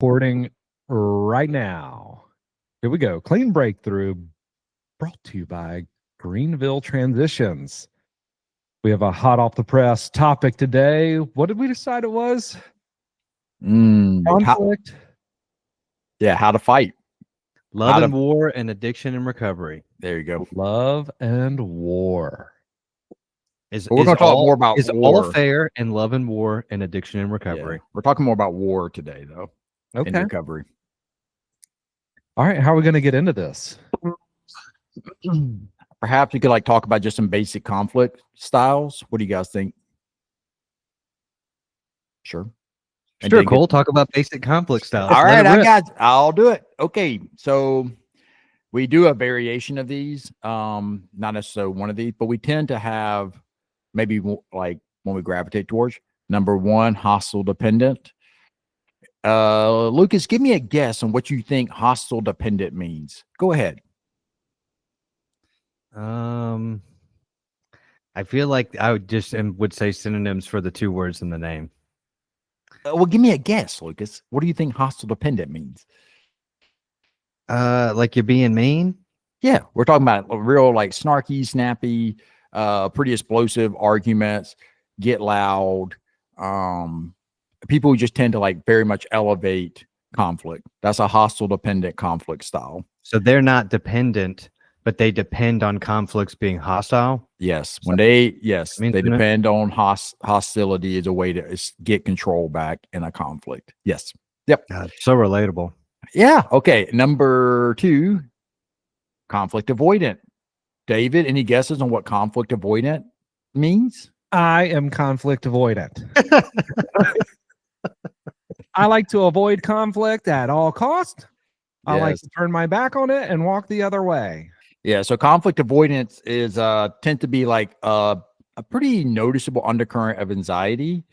Recording right now. Here we go. Clean breakthrough brought to you by Greenville Transitions. We have a hot off the press topic today. What did we decide it was? Conflict. How to fight. Love and war and addiction and recovery. There you go. Love and war. We're going to talk more about war. All fair and love and war and addiction and recovery. Yeah. We're talking more about war today, though. Okay. And recovery. All right. How are we going to get into this? Perhaps we could talk about just some basic conflict styles. What do you guys think? Sure. Sure, Cole. Talk about basic conflict styles. All right, I'll do it. Okay, so we do a variation of these, not necessarily one of these, but we tend to have maybe like when we gravitate towards number one, hostile dependent. Lucas, give me a guess on what you think hostile dependent means. Go ahead. I feel like I would say synonyms for the two words in the name. Well, give me a guess, Lucas. What do you think hostile dependent means? Like you're being mean? Yeah, we're talking about real snarky, snappy, pretty explosive arguments, get loud. People who just tend to very much elevate conflict. That's a hostile dependent conflict style. So they're not dependent, but they depend on conflicts being hostile. Yes. When they depend on hostility as a way to get control back in a conflict. Yes. Yep. God, so relatable. Yeah. Okay. Number two, conflict avoidant. David, any guesses on what conflict avoidant means? I am conflict avoidant. I like to avoid conflict at all costs. I like to turn my back on it and walk the other way. Yeah, so conflict avoidance is tend to be a pretty noticeable undercurrent of anxiety.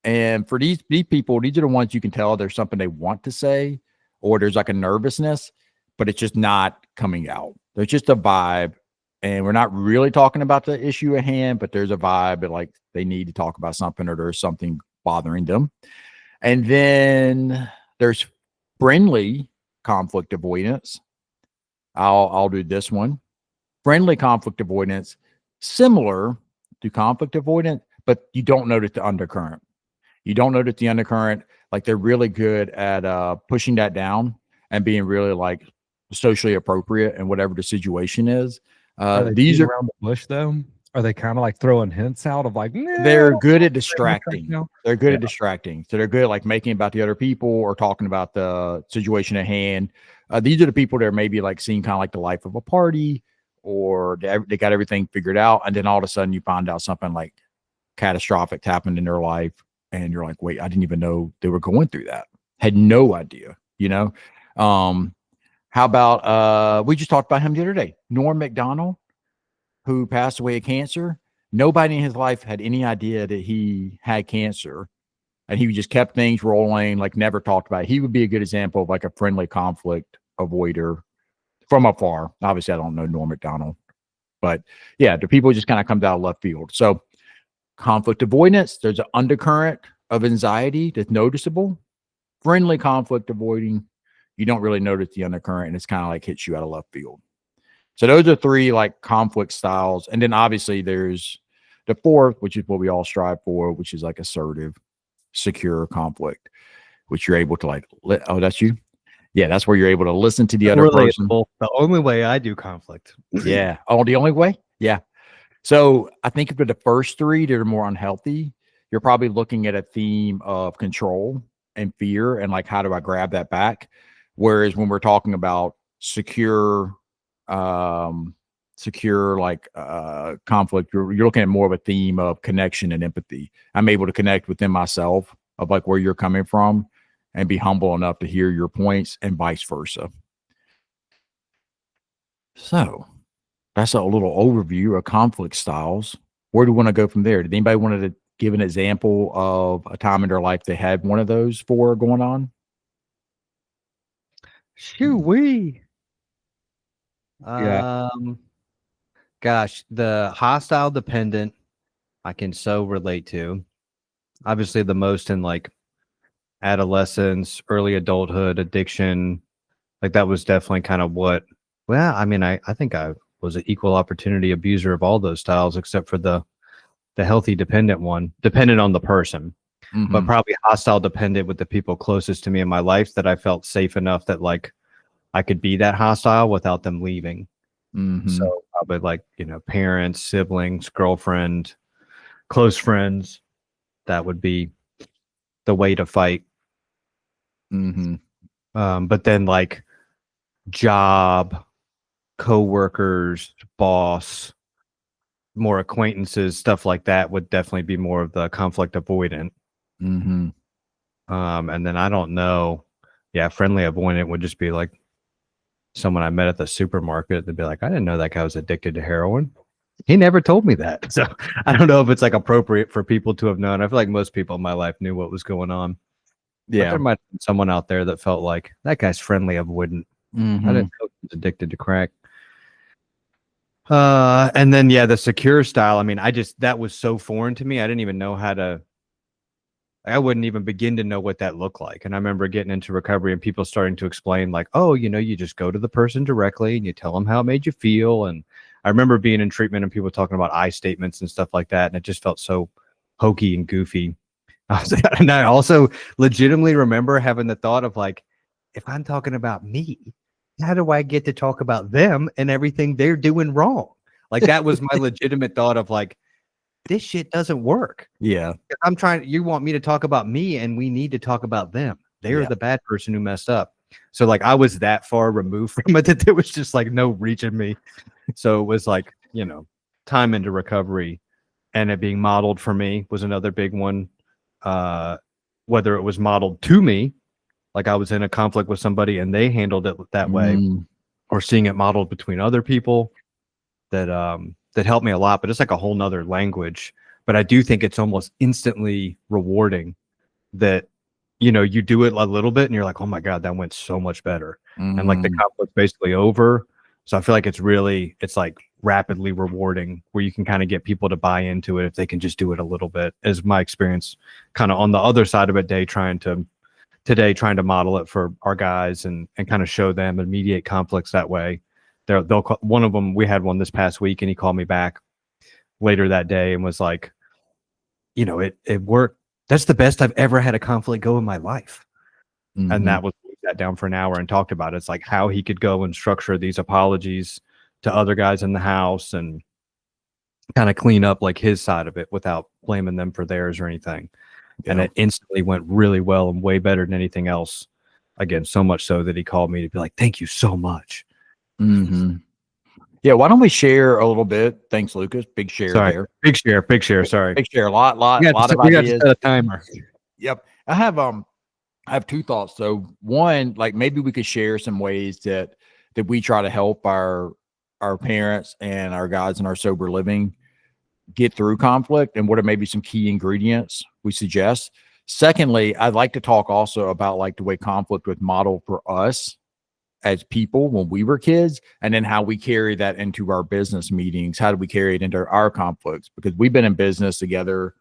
And for these people, these are the ones you can tell there's something they want to say, or there's a nervousness, but it's just not coming out. There's just a vibe, and we're not really talking about the issue at hand, but there's a vibe that they need to talk about something, or there's something bothering them. And then there's friendly conflict avoidance. I'll do this one. Friendly conflict avoidance, similar to conflict avoidance, but you don't notice the undercurrent. You don't notice the undercurrent. They're really good at pushing that down and being really socially appropriate in whatever the situation is. These are around the bush, though. Are they kind of throwing hints out of they're good at distracting. They're good at distracting. So they're good at making about the other people or talking about the situation at hand. These are the people that are maybe seeing kind of the life of a party, or they got everything figured out. And then all of a sudden you find out something catastrophic happened in their life. And you're like, wait, I didn't even know they were going through that. Had no idea, How about, we just talked about him the other day, Norm Macdonald, who passed away of cancer. Nobody in his life had any idea that he had cancer, and he just kept things rolling, never talked about it. He would be a good example of a friendly conflict avoider from afar. Obviously, I don't know Norm Macdonald, but yeah, the people just kind of comes out of left field. So conflict avoidance, there's an undercurrent of anxiety that's noticeable. Friendly conflict avoiding, you don't really notice the undercurrent, and it's kind of hits you out of left field. So those are three conflict styles. And then obviously there's the fourth, which is what we all strive for, which is assertive, secure conflict, which you're able to oh, that's you? Yeah, that's where you're able to listen to the other person. The only way I do conflict. Yeah. Oh, the only way? Yeah. So I think for the first three that are more unhealthy, you're probably looking at a theme of control and fear and how do I grab that back? Whereas when we're talking about secure conflict, you're looking at more of a theme of connection and empathy. I'm able to connect within myself of where you're coming from and be humble enough to hear your points, and vice versa. So that's a little overview of conflict styles. Where do we want to go from there? Did anybody want to give an example of a time in their life they had one of those four going on? Shoo-wee. Yeah. Gosh, the hostile dependent I can so relate to. Obviously the most in adolescence, early adulthood, addiction. Like that was definitely kind of what, well, I mean, I think I was an equal opportunity abuser of all those styles, except for the healthy dependent one, dependent on the person, but probably hostile dependent with the people closest to me in my life that I felt safe enough that like I could be that hostile without them leaving. So probably like, you know, parents, siblings, girlfriend, close friends, that would be the way to fight. But then like job, co-workers, boss, more acquaintances, stuff like that would definitely be more of the conflict avoidant. And then I don't know. Yeah, friendly avoidant would just be like someone I met at the supermarket. They'd be like, I didn't know that guy was addicted to heroin. He never told me that. So I don't know if it's like appropriate for people to have known. I feel like most people in my life knew what was going on. Yeah. But there might be someone out there that felt like that guy's friendly avoidant. I didn't know he was addicted to crack. And then yeah, the secure style. I mean, that was so foreign to me. I didn't even know how to. I wouldn't even begin to know what that looked like. And I remember getting into recovery and people starting to explain like, oh, you know, you just go to the person directly and you tell them how it made you feel. And I remember being in treatment and people talking about I statements and stuff like that. And it just felt so hokey and goofy. And I also legitimately remember having the thought of like, if I'm talking about me, how do I get to talk about them and everything they're doing wrong? Like that was my legitimate thought of like, this shit doesn't work. Yeah. You want me to talk about me and we need to talk about them. They're the bad person who messed up. So like I was that far removed from it that there was just like no reaching me. So it was like, you know, time into recovery and it being modeled for me was another big one. Whether it was modeled to me, like I was in a conflict with somebody and they handled it that way, or seeing it modeled between other people that helped me a lot, but it's like a whole nother language. But I do think it's almost instantly rewarding that, you know, you do it a little bit and you're like, oh my God, that went so much better. And like the conflict's basically over. So I feel like it's like rapidly rewarding where you can kind of get people to buy into it if they can just do it a little bit, is my experience kind of on the other side of it trying to model it for our guys and kind of show them and mediate conflicts that way. One of them, we had one this past week and he called me back later that day and was like, you know, it worked. That's the best I've ever had a conflict go in my life. And that was, we sat down for an hour and talked about it. It's like how he could go and structure these apologies to other guys in the house and kind of clean up like his side of it without blaming them for theirs or anything. Yeah. And it instantly went really well and way better than anything else. Again, so much so that he called me to be like, thank you so much. Yeah, why don't we share a little bit? Thanks, Lucas. Big share there. Big share. Sorry. Big share. A lot of ideas. We got to set a timer. Yep. I have two thoughts. So one, like maybe we could share some ways that we try to help our parents and our guys in our sober living get through conflict, and what are maybe some key ingredients we suggest. Secondly, I'd like to talk also about like the way conflict was modeled for us as people when we were kids, and then how we carry that into our business meetings. How do we carry it into our conflicts? Because we've been in business together,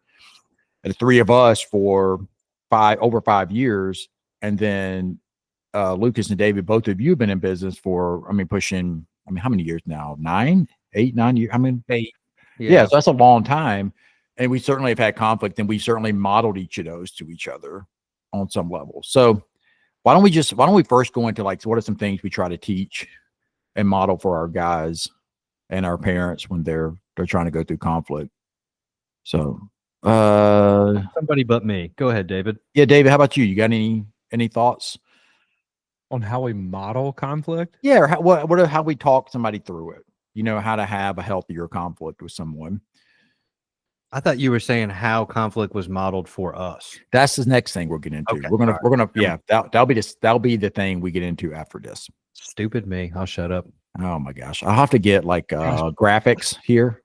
the three of us, for over 5 years. And then Lucas and David, both of you have been in business for, how many years now? 9 years? 8. Yeah. So that's a long time. And we certainly have had conflict, and we certainly modeled each of those to each other on some level. So why don't we first go into like, so what are some things we try to teach and model for our guys and our parents when they're trying to go through conflict? So somebody but me. Go ahead, David. Yeah, David, how about you? You got any thoughts on how we model conflict? Yeah, or how we talk somebody through it. You know, how to have a healthier conflict with someone. I thought you were saying how conflict was modeled for us. That's the next thing we'll get into. Okay. We're gonna yeah, that'll be the thing we get into after this. Stupid me. I'll shut up. Oh my gosh. I'll have to get like graphics here.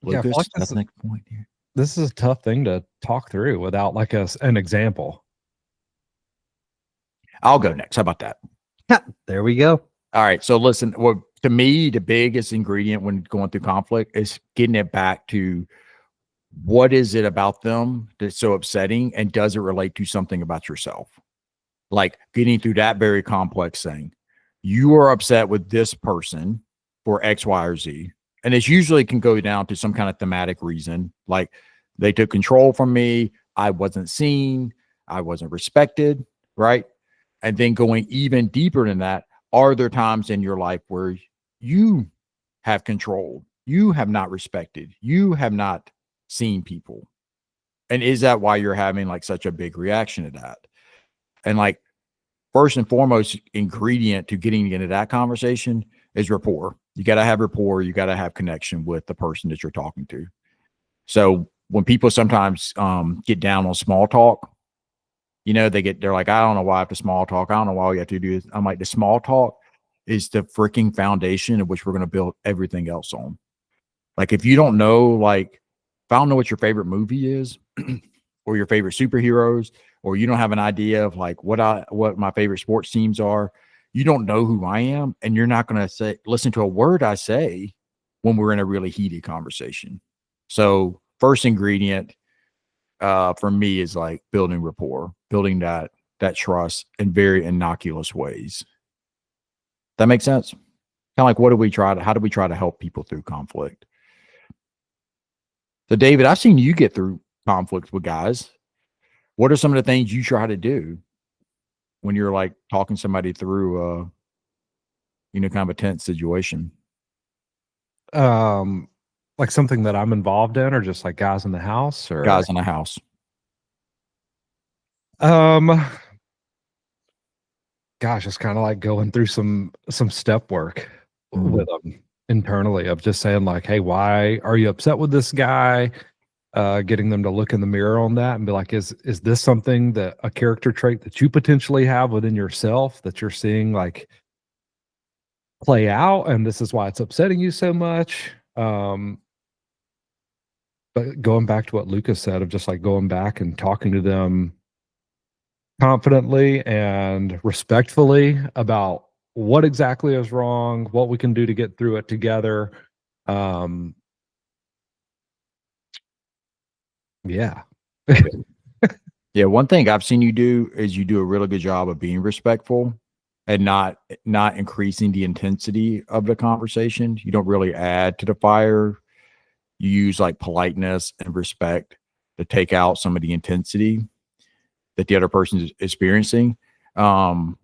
Lucas, like that's the next point here. This is a tough thing to talk through without like an example. I'll go next. How about that? There we go. All right. So listen, well, to me, the biggest ingredient when going through conflict is getting it back to what is it about them that's so upsetting, and does it relate to something about yourself? like getting through that very complex thing. You are upset with this person for X, Y, or Z. And it usually can go down to some kind of thematic reason. Like they took control from me. I wasn't seen. I wasn't respected. Right. And then going even deeper than that, are there times in your life where you have control? You have not respected. You have not seen people. And is that why you're having like such a big reaction to that? And like, first and foremost ingredient to getting into that conversation is rapport. You got to have rapport. You got to have connection with the person that you're talking to. So when people sometimes get down on small talk, you know, they're like, I don't know why I have to small talk. I don't know why we have to do this. I'm like, the small talk is the freaking foundation of which we're going to build everything else on. Like, if you don't know, like, if I don't know what your favorite movie is or your favorite superheroes, or you don't have an idea of like what my favorite sports teams are, you don't know who I am, and you're not going to listen to a word I say when we're in a really heated conversation. So first ingredient for me is like building rapport, building that trust in very innocuous ways. That makes sense? Kind of like, how do we try to help people through conflict? So David, I've seen you get through conflicts with guys. What are some of the things you try to do when you're like talking somebody through kind of a tense situation? Like something that I'm involved in, or just like guys in the house, or guys in the house? Gosh, it's kind of like going through some step work with them internally, of just saying like, hey, why are you upset with this guy? Getting them to look in the mirror on that and be like, is this something, that a character trait that you potentially have within yourself that you're seeing like play out, and this is why it's upsetting you so much? But going back to what Lucas said, of just like going back and talking to them confidently and respectfully about what exactly is wrong, what we can do to get through it together. Yeah. Yeah, one thing I've seen you do is you do a really good job of being respectful and not increasing the intensity of the conversation. You don't really add to the fire. You use like politeness and respect to take out some of the intensity that the other person is experiencing. And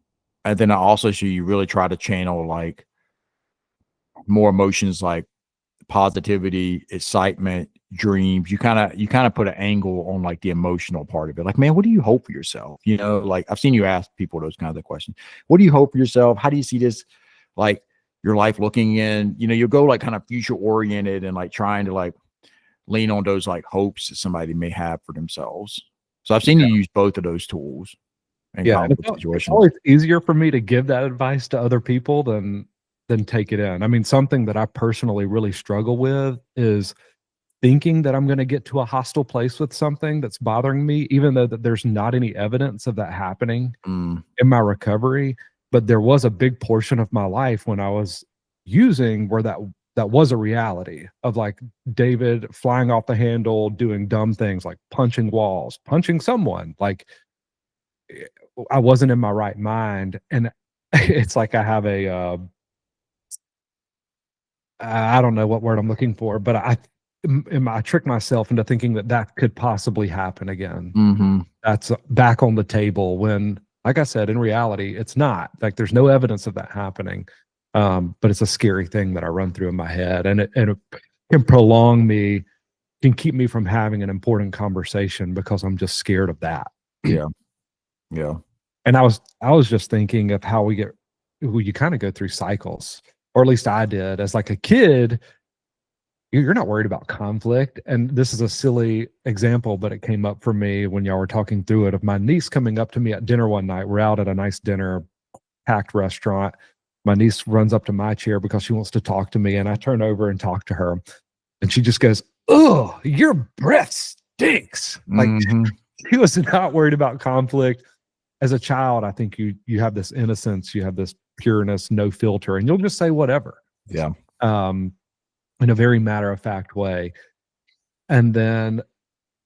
then I also see you really try to channel like more emotions, like positivity, excitement, dreams. You kind of put an angle on like the emotional part of it. Like, man, what do you hope for yourself? You know, like I've seen you ask people those kinds of questions. What do you hope for yourself? How do you see this, like your life looking in? You know, you'll go like kind of future oriented and like trying to like lean on those like hopes that somebody may have for themselves. So I've seen you use both of those tools in conflict situations. It's always easier for me to give that advice to other people than take it in. I mean, something that I personally really struggle with is thinking that I'm going to get to a hostile place with something that's bothering me, even though that there's not any evidence of that happening in my recovery. But there was a big portion of my life when I was using where that was a reality, of like David flying off the handle, doing dumb things like punching walls, punching someone. Like, I wasn't in my right mind. And it's like I have a I don't know what word I'm looking for, but I trick myself into thinking that could possibly happen again. That's back on the table when, like I said, in reality, it's not. Like, there's no evidence of that happening. But it's a scary thing that I run through in my head, and it can can keep me from having an important conversation because I'm just scared of that. Yeah. And I was just thinking of how you kind of go through cycles, or at least I did as like a kid. You're not worried about conflict. And this is a silly example, but it came up for me when y'all were talking through it, of my niece coming up to me at dinner one night. We're out at a nice dinner, packed restaurant. My niece runs up to my chair because she wants to talk to me. And I turn over and talk to her. And she just goes, "Oh, your breath stinks." Like, she was not worried about conflict. As a child, I think you have this innocence, you have this pureness, no filter, and you'll just say whatever. Yeah. In a very matter-of-fact way. And then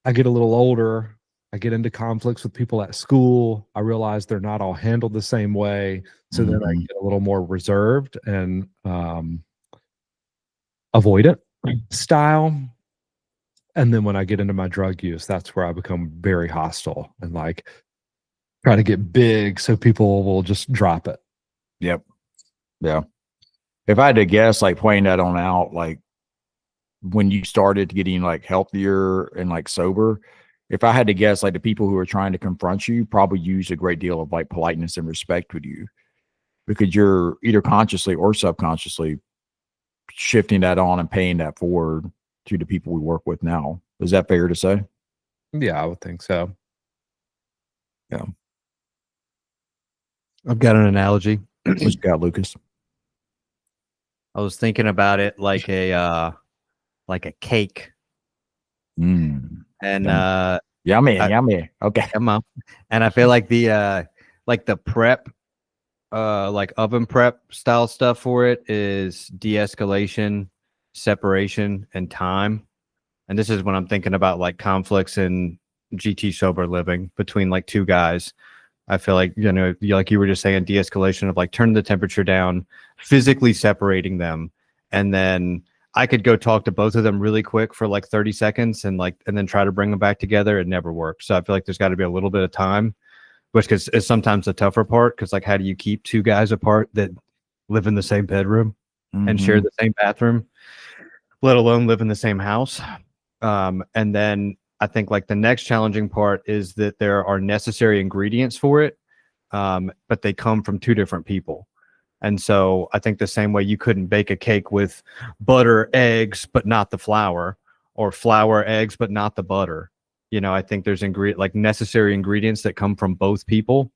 I get a little older, I get into conflicts with people at school. I realize they're not all handled the same way. So then I get a little more reserved and avoidant style. And then when I get into my drug use, that's where I become very hostile and like try to get big so people will just drop it. Yep. Yeah. If I had to guess, like playing that on out, like when you started getting like healthier and like sober, if I had to guess, like the people who are trying to confront you probably use a great deal of like politeness and respect with you, because you're either consciously or subconsciously shifting that on and paying that forward to the people we work with now. Is that fair to say? Yeah, I would think so. Yeah. I've got an analogy. What you got, Lucas? I was thinking about it like a cake. And yummy. Okay. come on. And I feel like the prep, like oven prep style stuff for it is de-escalation, separation, and time. And this is when I'm thinking about like conflicts in GT sober living between like two guys. I feel like, like you were just saying, de-escalation of like turning the temperature down, physically separating them. And then I could go talk to both of them really quick for like 30 seconds and then try to bring them back together. It never works. So I feel like there's got to be a little bit of time, which is sometimes the tougher part. Cause like, how do you keep two guys apart that live in the same bedroom and share the same bathroom, let alone live in the same house? And then I think like the next challenging part is that there are necessary ingredients for it, but they come from two different people. And so I think the same way you couldn't bake a cake with butter, eggs, but not the flour, or flour, eggs, but not the butter. I think there's necessary ingredients that come from both people.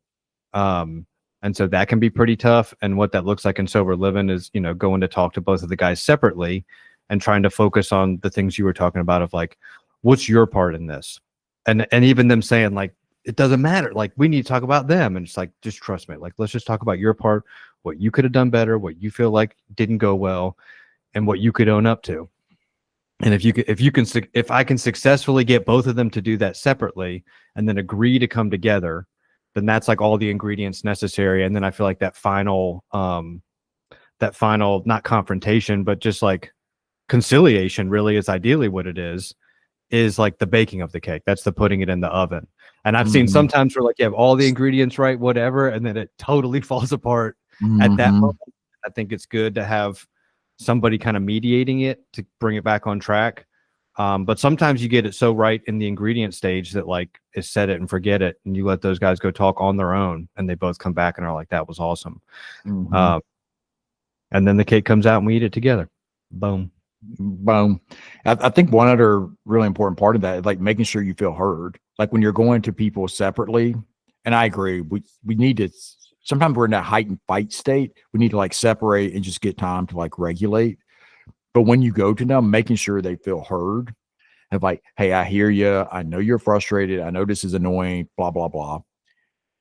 And so that can be pretty tough. And what that looks like in sober living is, going to talk to both of the guys separately and trying to focus on the things you were talking about of like, what's your part in this? And even them saying like, it doesn't matter. Like, we need to talk about them. And it's like, just trust me. Like, let's just talk about your part, what you could have done better, what you feel like didn't go well, and what you could own up to. And if I can successfully get both of them to do that separately and then agree to come together, then that's like all the ingredients necessary. And then I feel like that final, not confrontation, but just like conciliation really is ideally what it is like the baking of the cake. That's the putting it in the oven. And I've seen sometimes where like you have all the ingredients right, whatever, and then it totally falls apart at that moment. I think it's good to have somebody kind of mediating it to bring it back on track. But sometimes you get it so right in the ingredient stage that like is set it and forget it, and you let those guys go talk on their own, and they both come back and are like, that was awesome. And then the cake comes out and we eat it together. Boom. I think one other really important part of that is like making sure you feel heard. Like when you're going to people separately, and I agree, we need to, sometimes we're in that heightened fight state. We need to like separate and just get time to like regulate. But when you go to them, making sure they feel heard and like, hey, I hear you. I know you're frustrated. I know this is annoying, blah, blah, blah.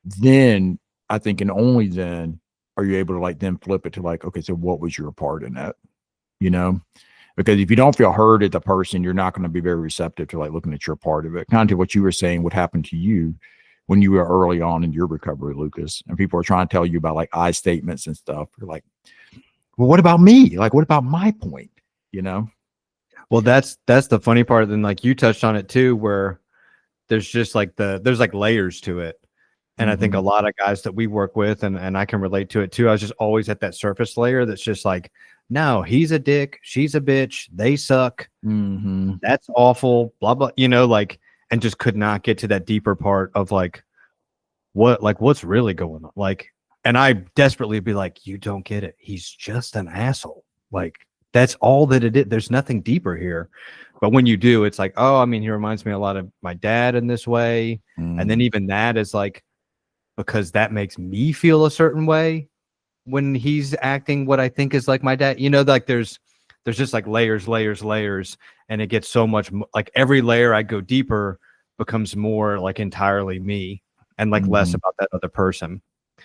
Then I think, and only then are you able to like then flip it to like, okay, so what was your part in that? Because if you don't feel heard as a person, you're not going to be very receptive to like looking at your part of it. Kind of to what you were saying, what happened to you when you were early on in your recovery, Lucas, and people are trying to tell you about like I statements and stuff. You're like, well, what about me? Like, what about my point? Well, that's the funny part. Then like you touched on it too, where there's just like there's like layers to it. And I think a lot of guys that we work with, and I can relate to it too. I was just always at that surface layer that's just like, no, he's a dick, she's a bitch, they suck, that's awful, blah blah, and just could not get to that deeper part of like what's really going on. Like, and I desperately be like, you don't get it. He's just an asshole. Like, that's all that it is. There's nothing deeper here. But when you do, it's like, oh, I mean, he reminds me a lot of my dad in this way. And then even that is like, because that makes me feel a certain way when he's acting what I think is like my dad. Like there's just like layers, and it gets so much like every layer I go deeper becomes more like entirely me and like less about that other person.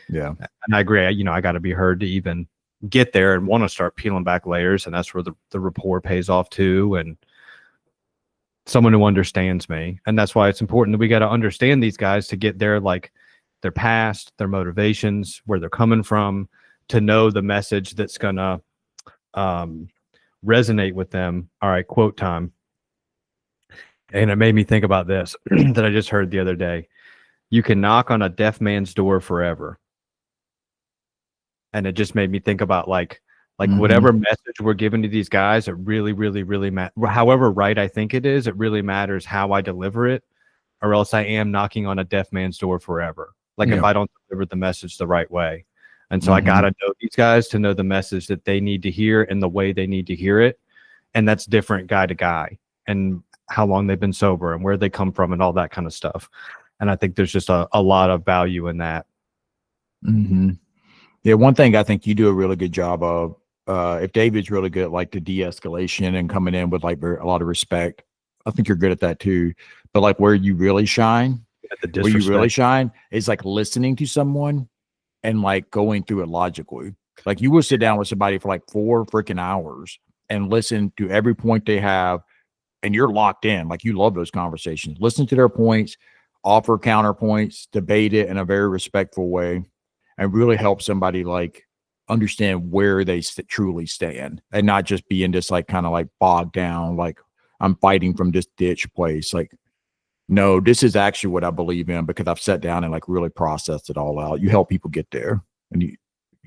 Yeah. And I agree. I got to be heard to even get there and want to start peeling back layers. And that's where the rapport pays off too. And someone who understands me. And that's why it's important that we got to understand these guys to get their past, their motivations, where they're coming from, to know the message that's gonna resonate with them. All right, quote time. And it made me think about this that I just heard the other day. You can knock on a deaf man's door forever. And it just made me think about like whatever message we're giving to these guys, it really, really, really matters. However right I think it is, it really matters how I deliver it, or else I am knocking on a deaf man's door forever. Like if I don't deliver the message the right way. And so I got to know these guys to know the message that they need to hear and the way they need to hear it. And that's different guy to guy, and how long they've been sober and where they come from and all that kind of stuff. And I think there's just a lot of value in that. Yeah, one thing I think you do a really good job of, if David's really good at like the de-escalation and coming in with like a lot of respect, I think you're good at that too. But like where you really shine, is like listening to someone and like going through it logically. Like you will sit down with somebody for like 4 freaking hours and listen to every point they have, and you're locked in. Like you love those conversations. Listen to their points, offer counterpoints, debate it in a very respectful way, and really help somebody like understand where they truly stand, and not just be in this like kind of like bogged down, like I'm fighting from this ditch place. Like, no, this is actually what I believe in because I've sat down and like really processed it all out. You help people get there, and you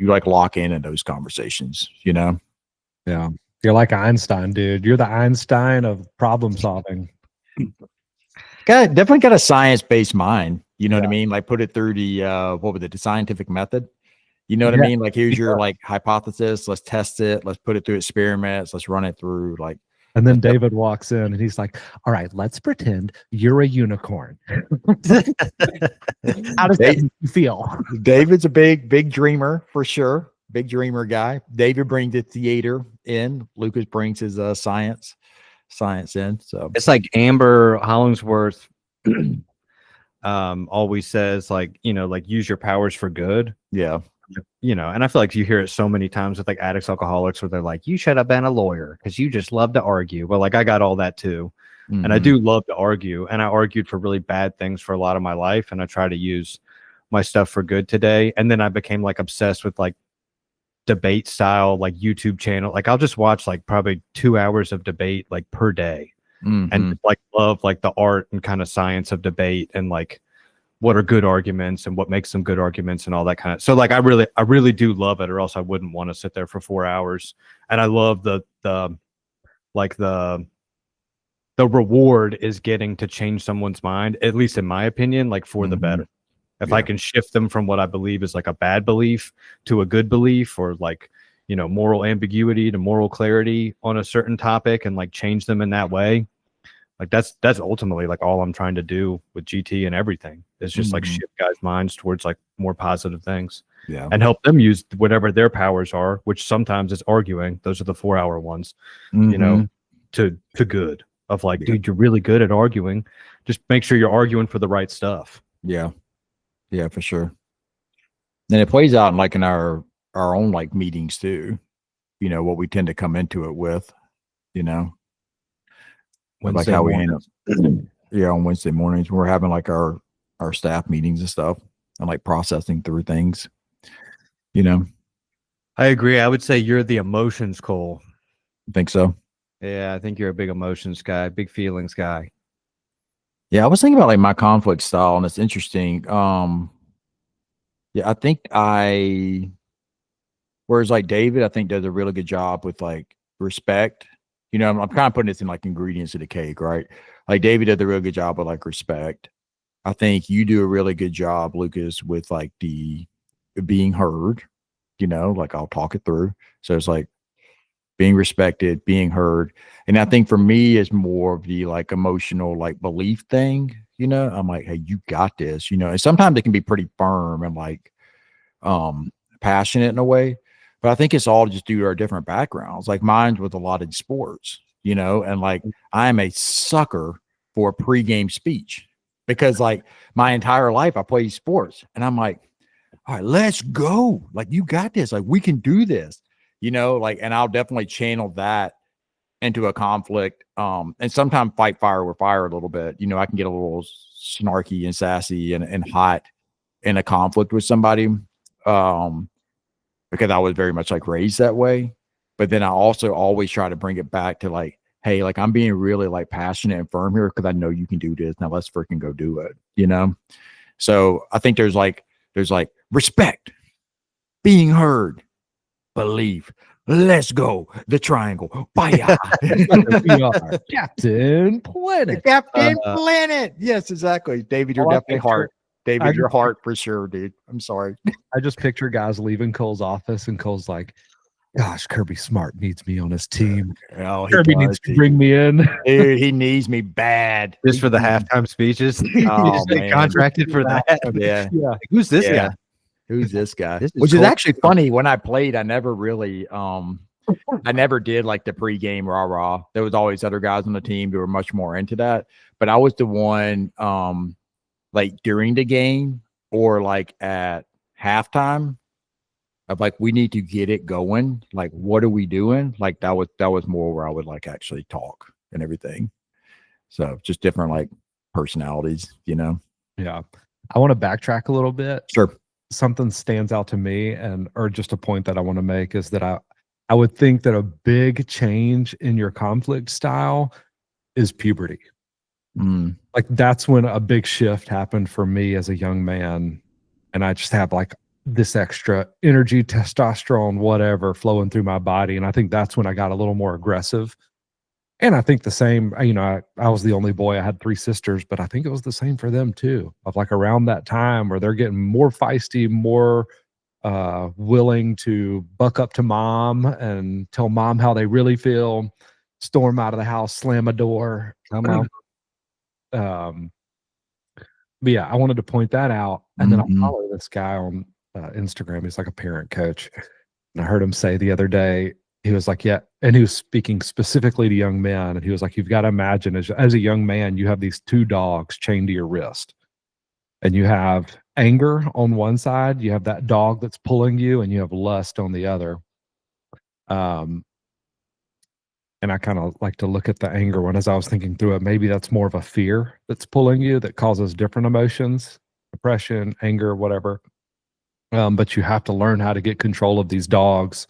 like lock in those conversations, you know? Yeah. You're like Einstein, dude. You're the Einstein of problem solving. Definitely got a science-based mind. You know what I mean? Like put it through the the scientific method. You know what I mean? Like here's your like hypothesis. Let's test it. Let's put it through experiments. Let's run it through like. And then David walks in and he's like, all right, let's pretend you're a unicorn. How does that make you feel? David's a big dreamer for sure. Big dreamer guy. David brings the theater in. Lucas brings his science in. So it's like Amber Hollingsworth always says, like, you know, like use your powers for good. Yeah. You know, and I feel like you hear it so many times with like addicts, alcoholics, where they're like, you should have been a lawyer because you just love to argue. Well, like I got all that too. And I do love to argue. And I argued for really bad things for a lot of my life. And I try to use my stuff for good today. And then I became like obsessed with like debate style, like YouTube channel. Like I'll just watch like probably 2 hours of debate like per day. And like love like the art and kind of science of debate, and like what are good arguments and what makes them good arguments and all that kind of. So like I really do love it, or else I wouldn't want to sit there for 4 hours. And I love the reward is getting to change someone's mind, at least in my opinion, like for the better. If I can shift them from what I believe is like a bad belief to a good belief, or like, you know, moral ambiguity to moral clarity on a certain topic, and like change them in that way. Like that's ultimately like all I'm trying to do with GT and everything. Is just like shift guys' minds towards like more positive things. Yeah. And help them use whatever their powers are, which sometimes is arguing. Those are the 4 hour ones, you know, to good of like, dude, you're really good at arguing. Just make sure you're arguing for the right stuff. Yeah. Yeah, for sure. And it plays out in like in our own like meetings too, you know, what we tend to come into it with, you know, Wednesday like how mornings. We end up, on Wednesday mornings, we're having like our staff meetings and stuff, and like processing through things, you know. I agree. I would say you're the emotions, Cole. Think so? Yeah, I think you're a big emotions guy, big feelings guy. Yeah, I was thinking about like my conflict style, and it's interesting. Yeah, I think whereas like David, I think does a really good job with like respect. You know, I'm kind of putting this in like ingredients of the cake, right? Like David did a really good job with like respect. I think you do a really good job, Lucas, with like the being heard. You know, like I'll talk it through. So it's like being respected, being heard. And I think for me is more of the like emotional, like belief thing, you know, I'm like, hey, you got this, you know, and sometimes it can be pretty firm and like, passionate in a way, but I think it's all just due to our different backgrounds. Like mine's with a lot of sports, you know, and like, I'm a sucker for a pregame speech because like my entire life I play sports, and I'm like, all right, let's go. Like, you got this. Like, we can do this. You know, like, and I'll definitely channel that into a conflict, and sometimes fight fire with fire a little bit. You know, I can get a little snarky and sassy and hot in a conflict with somebody, because I was very much like raised that way. But then I also always try to bring it back to like, hey, like I'm being really like passionate and firm here because I know you can do this. Now let's freaking go do it, you know? So I think there's like respect, being heard, belief. Let's go. The triangle. Fire. We are Captain Planet. Captain Planet. Yes, exactly. David, you're definitely heart. David, your heart for sure, dude. I'm sorry. I just picture guys leaving Cole's office and Cole's like, gosh, Kirby Smart needs me on his team. Oh, Kirby needs to bring me in. Dude, he needs me bad. Just for the halftime speeches. Oh, Just get man. contracted for that. Yeah. Like, who's this Yeah. guy? Who's this guy? This is Which is cool. actually funny. When I played, I never really I never did like the pregame rah-rah. There was always other guys on the team who were much more into that. But I was the one like during the game or like at halftime of like, we need to get it going. Like, what are we doing? Like that was more where I would like actually talk and everything. So just different like personalities, you know? Yeah. I want to backtrack a little bit. Sure. Something stands out to me, or just a point that I want to make is that I would think that a big change in your conflict style is puberty. Like that's when a big shift happened for me as a young man. And I just have like this extra energy, testosterone, whatever flowing through my body. And I think that's when I got a little more aggressive. And I think the same, you know, I was the only boy. I had 3 sisters, but I think it was the same for them too. Of like around that time where they're getting more feisty, more willing to buck up to mom and tell mom how they really feel, storm out of the house, slam a door. Come on. But yeah, I wanted to point that out. And then I follow this guy on Instagram. He's like a parent coach. And I heard him say the other day, he was like, yeah, and he was speaking specifically to young men. And he was like, you've got to imagine as a young man, you have these 2 dogs chained to your wrist. And you have anger on one side, you have that dog that's pulling you, and you have lust on the other. And I kind of like to look at the anger one as I was thinking through it. Maybe that's more of a fear that's pulling you that causes different emotions, depression, anger, whatever. But you have to learn how to get control of these dogs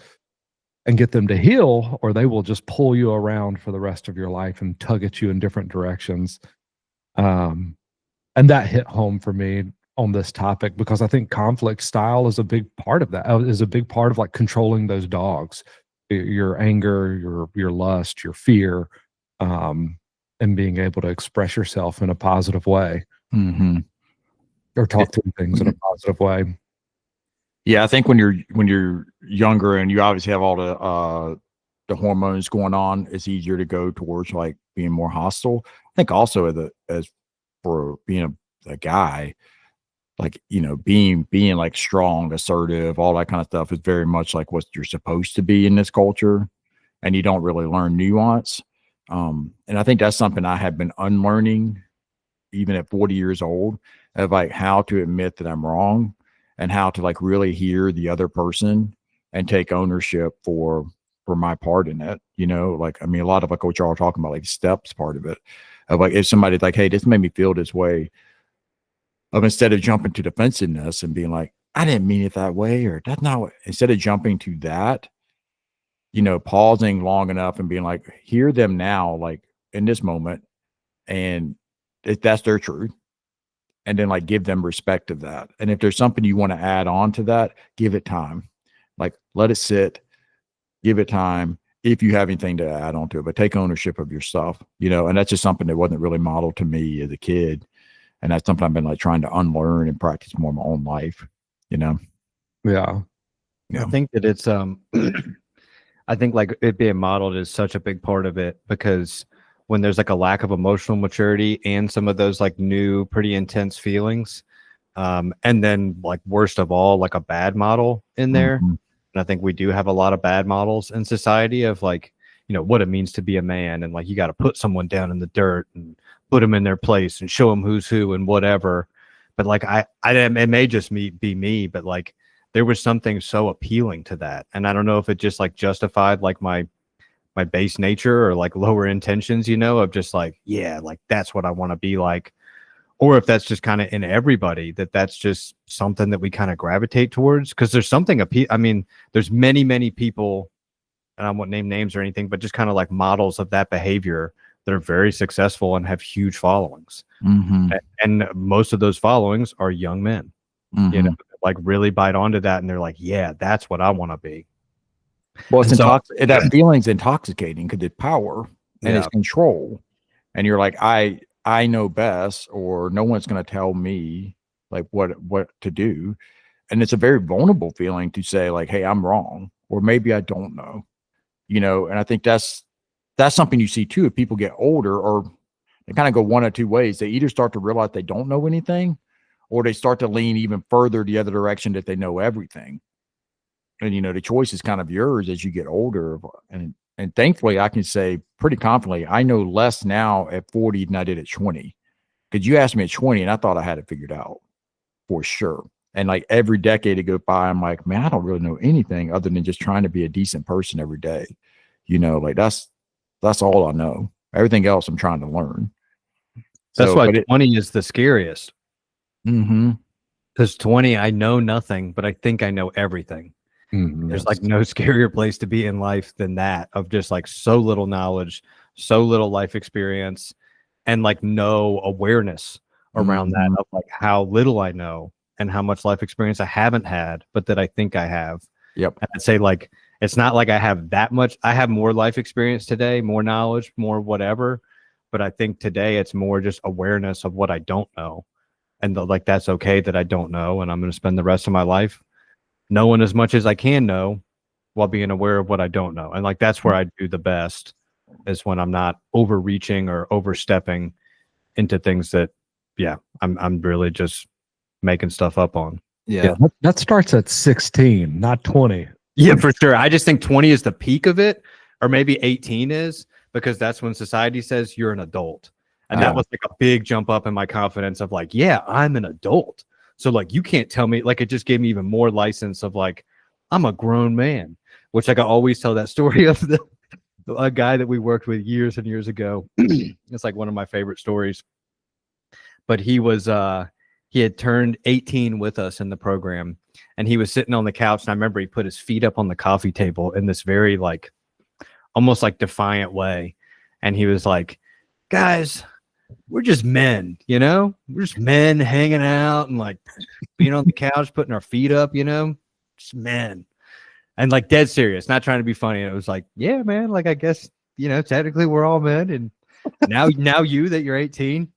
and get them to heal, or they will just pull you around for the rest of your life and tug at you in different directions. And that hit home for me on this topic because I think conflict style is a big part of that, is a big part of like controlling those dogs. Your anger, your lust, your fear, and being able to express yourself in a positive way, or talk through things in a positive way. Yeah, I think when you're younger and you obviously have all the hormones going on, it's easier to go towards like being more hostile. I think also as for being a guy, like, you know, being like strong, assertive, all that kind of stuff is very much like what you're supposed to be in this culture, and you don't really learn nuance. And I think that's something I have been unlearning even at 40 years old, of like how to admit that I'm wrong and how to like really hear the other person and take ownership for my part in it. You know, like, I mean, a lot of like what y'all are talking about, like steps part of it, of like, if somebody's like, hey, this made me feel this way, of instead of jumping to defensiveness and being like, I didn't mean it that way, or that's not what, instead of jumping to that, you know, pausing long enough and being like, hear them now, like in this moment, and if that's their truth, and then like give them respect of that. And if there's something you want to add on to that, give it time, like let it sit, give it time. If you have anything to add on to it, but take ownership of your stuff, you know. And that's just something that wasn't really modeled to me as a kid. And that's something I've been like trying to unlearn and practice more in my own life, you know? Yeah. I think that it's, I think like it being modeled is such a big part of it, because when there's like a lack of emotional maturity and some of those like new, pretty intense feelings, and then like worst of all, like a bad model in there. And I think we do have a lot of bad models in society of like, you know, what it means to be a man, and like you got to put someone down in the dirt and put them in their place and show them who's who and whatever. But like it may just be me, but like there was something so appealing to that, and I don't know if it just like justified like my my base nature or like lower intentions, you know, of just like, yeah, like that's what I want to be like. Or if that's just kind of in everybody, that's just something that we kind of gravitate towards. Because there's something, I mean, there's many people, and I won't name names or anything, but just kind of like models of that behavior that are very successful and have huge followings. And most of those followings are young men, you know, like really bite onto that. And they're like, yeah, that's what I want to be. Well, it's that feeling's intoxicating because it's power and it's control. And you're like, I know best, or no one's going to tell me like what to do. And it's a very vulnerable feeling to say like, hey, I'm wrong, or maybe I don't know, you know. And I think that's something you see too. If people get older, or they kind of go one of two ways. They either start to realize they don't know anything, or they start to lean even further the other direction that they know everything. And, you know, the choice is kind of yours as you get older. And thankfully, I can say pretty confidently, I know less now at 40 than I did at 20. Because you asked me at 20, and I thought I had it figured out for sure. And like every decade to go by, I'm like, man, I don't really know anything other than just trying to be a decent person every day. You know, like that's all I know. Everything else I'm trying to learn. That's why 20 is the scariest. Because 20, I know nothing, but I think I know everything. There's like no scarier place to be in life than that, of just like so little knowledge, so little life experience, and like no awareness around that of like how little I know and how much life experience I haven't had, but that I think I have. Yep. And I'd say like, it's not like I have that much. I have more life experience today, more knowledge, more whatever. But I think today it's more just awareness of what I don't know. And like, that's okay that I don't know. And I'm going to spend the rest of my life knowing as much as I can know while being aware of what I don't know. And like, that's where I do the best, is when I'm not overreaching or overstepping into things that, I'm really just making stuff up on. Yeah. That starts at 16, not 20. Yeah, for sure. I just think 20 is the peak of it, or maybe 18 is, because that's when society says you're an adult. And that was like a big jump up in my confidence of like, yeah, I'm an adult. So like, you can't tell me, like, it just gave me even more license of like, I'm a grown man, which like I always tell that story of a guy that we worked with years and years ago. It's like one of my favorite stories. But he was, he had turned 18 with us in the program, and he was sitting on the couch. And I remember he put his feet up on the coffee table in this very like, almost like defiant way. And he was like, guys, we're just men, you know, we're just men hanging out and like being on the couch, putting our feet up, you know, just men. And like dead serious, not trying to be funny. And it was like, yeah, man, like, I guess, you know, technically we're all men. And now you that you're 18.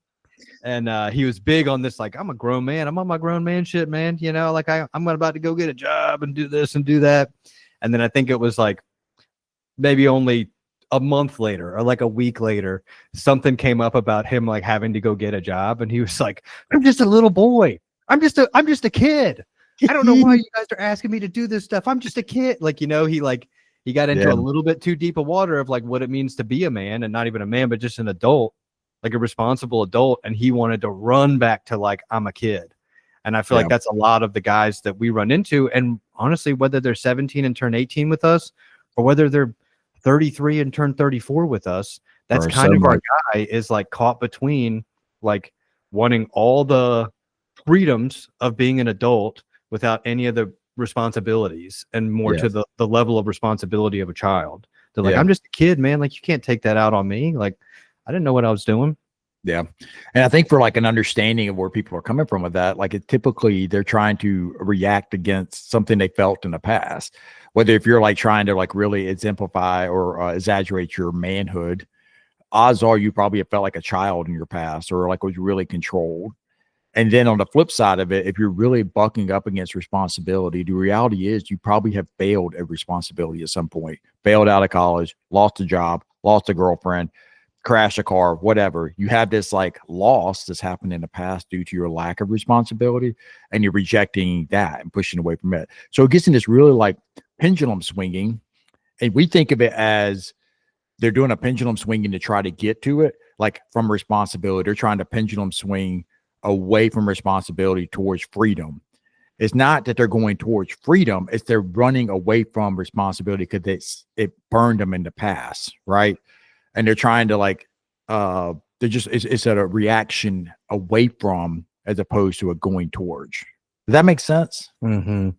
And he was big on this, like, I'm a grown man. I'm on my grown man shit, man. You know, like I'm about to go get a job and do this and do that. And then I think it was like maybe only a month later or like a week later, something came up about him like having to go get a job. And he was like, I'm just a little boy. I'm just a kid. I don't know why you guys are asking me to do this stuff. I'm just a kid. Like, you know, he got into a little bit too deep of water of like what it means to be a man, and not even a man, but just an adult, like a responsible adult. And he wanted to run back to like, I'm a kid. And I feel like that's a lot of the guys that we run into. And honestly, whether they're 17 and turn 18 with us, or whether they're 33 and turn 34 with us, that's kind of our guy, is like caught between like wanting all the freedoms of being an adult without any of the responsibilities, and more to the level of responsibility of a child. They're like, I'm just a kid, man. Like, you can't take that out on me. Like, I didn't know what I was doing. Yeah. And I think for like an understanding of where people are coming from with that, like typically they're trying to react against something they felt in the past. Whether if you're like trying to like really exemplify or exaggerate your manhood, odds are you probably have felt like a child in your past, or like was really controlled. And then on the flip side of it, if you're really bucking up against responsibility, the reality is you probably have failed at responsibility at some point, failed out of college, lost a job, lost a girlfriend, crashed a car, whatever. You have this like loss that's happened in the past due to your lack of responsibility, and you're rejecting that and pushing away from it. So it gets in this really like pendulum swinging. And we think of it as they're doing a pendulum swinging to try to get to it, like from responsibility. They're trying to pendulum swing away from responsibility towards freedom. It's not that they're going towards freedom, it's they're running away from responsibility because it burned them in the past, right? And they're trying to like they're just it's a reaction away from as opposed to a going towards. Does that make sense? Mm-hmm.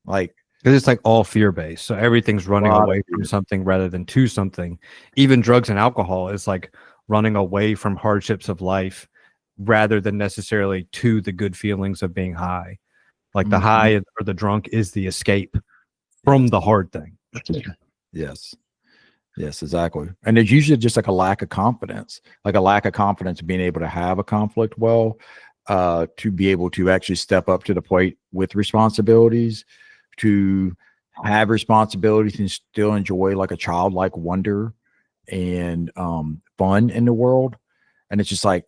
Like, because it's like all fear-based, so everything's running away from something rather than to something. Even drugs and alcohol is like running away from hardships of life rather than necessarily to the good feelings of being high. Like the high or the drunk is the escape from the hard thing. Yes, exactly. And there's usually just like a lack of confidence in being able to have a conflict well, to be able to actually step up to the plate with responsibilities, to have responsibilities and still enjoy like a childlike wonder and fun in the world. And it's just like,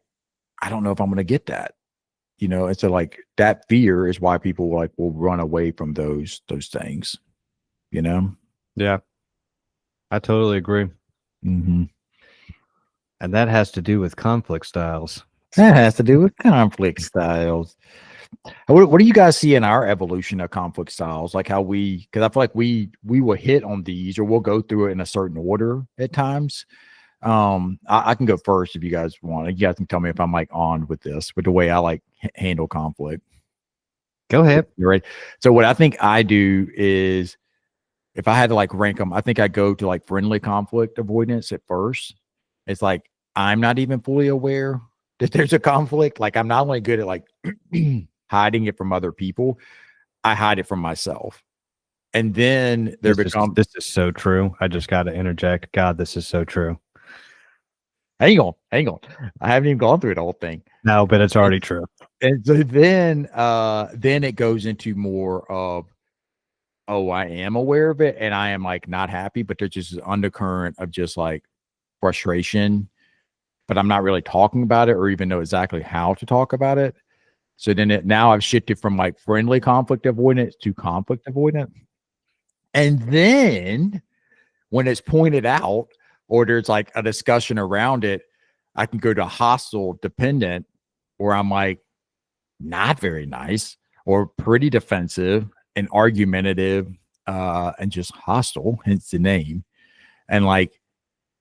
I don't know if I'm going to get that. And so like that fear is why people like will run away from those things, Yeah, I totally agree. Mm-hmm. And that has to do with conflict styles. What do you guys see in our evolution of conflict styles? Like how because I feel like we will hit on these, or we'll go through it in a certain order at times. I can go first if you guys want. You guys can tell me if I'm like on with this, with the way I like handle conflict. Go ahead. You're right. So what I think I do is, if I had to like rank them, I think I go to like friendly conflict avoidance at first. It's like, I'm not even fully aware that there's a conflict. Like, I'm not only good at like hiding it from other people, I hide it from myself. And then this is so true. I just got to interject. God, this is so true. Hang on. I haven't even gone through the whole thing. No, but it's already true. And so then it goes into more of, oh, I am aware of it and I am like not happy, but there's just an undercurrent of just like frustration, but I'm not really talking about it or even know exactly how to talk about it. So then now I've shifted from like friendly conflict avoidance to conflict avoidance. And then when it's pointed out or there's like a discussion around it, I can go to hostile dependent, where I'm like not very nice or pretty defensive and argumentative, and just hostile, hence the name, and like